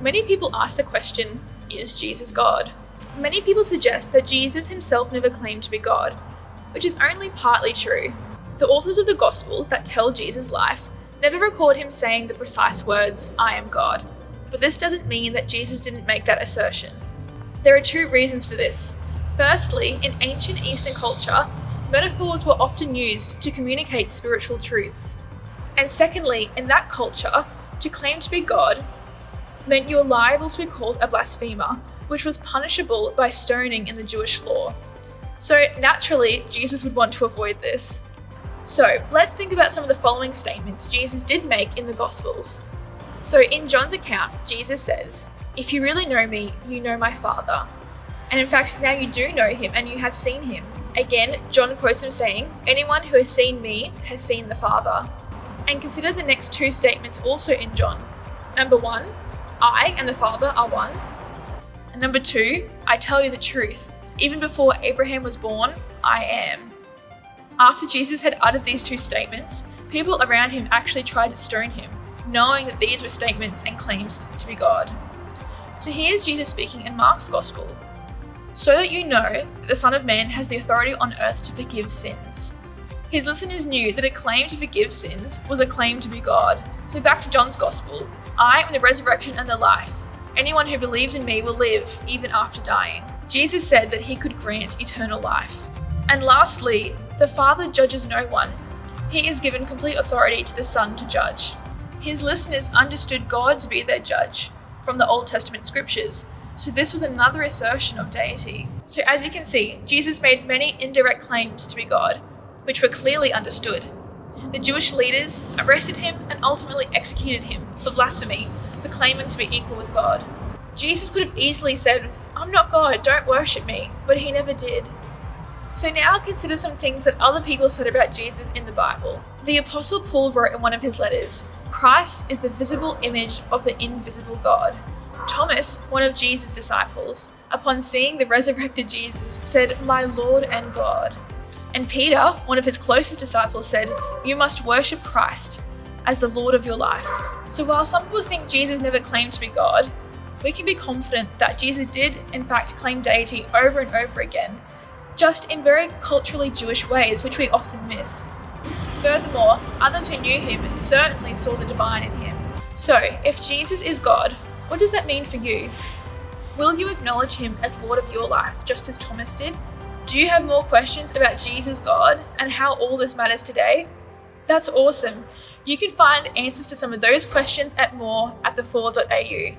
Many people ask the question, is Jesus God? Many people suggest that Jesus himself never claimed to be God, which is only partly true. The authors of the Gospels that tell Jesus' life never record him saying the precise words, I am God. But this doesn't mean that Jesus didn't make that assertion. There are two reasons for this. Firstly, in ancient Eastern culture, metaphors were often used to communicate spiritual truths. And secondly, in that culture, to claim to be God meant you were liable to be called a blasphemer, which was punishable by stoning in the Jewish law. So naturally, Jesus would want to avoid this. So let's think about some of the following statements Jesus did make in the Gospels. So in John's account, Jesus says, if you really know me, you know my Father. And in fact, now you do know him and you have seen him. Again, John quotes him saying, anyone who has seen me has seen the Father. And consider the next two statements also in John. Number 1, I and the Father are one. And number 2, I tell you the truth. Even before Abraham was born, I am. After Jesus had uttered these two statements, people around him actually tried to stone him, knowing that these were statements and claims to be God. So here's Jesus speaking in Mark's Gospel. So that you know that the Son of Man has the authority on earth to forgive sins. His listeners knew that a claim to forgive sins was a claim to be God. So back to John's Gospel. I am the resurrection and the life. Anyone who believes in me will live even after dying. Jesus said that he could grant eternal life. And lastly, the Father judges no one. He is given complete authority to the Son to judge. His listeners understood God to be their judge from the Old Testament scriptures. So this was another assertion of deity. So as you can see, Jesus made many indirect claims to be God, which were clearly understood. The Jewish leaders arrested him and ultimately executed him for blasphemy, for claiming to be equal with God. Jesus could have easily said, I'm not God, don't worship me, but he never did. So now consider some things that other people said about Jesus in the Bible. The Apostle Paul wrote in one of his letters, Christ is the visible image of the invisible God. Thomas, one of Jesus' disciples, upon seeing the resurrected Jesus, said, my Lord and God. And Peter, one of his closest disciples, said, you must worship Christ as the Lord of your life. So while some people think Jesus never claimed to be God, we can be confident that Jesus did, in fact, claim deity over and over again, just in very culturally Jewish ways, which we often miss. Furthermore, others who knew him certainly saw the divine in him. So, if Jesus is God, what does that mean for you? Will you acknowledge him as Lord of your life, just as Thomas did? Do you have more questions about Jesus, God, and how all this matters today? That's awesome. You can find answers to some of those questions and more at the4.au.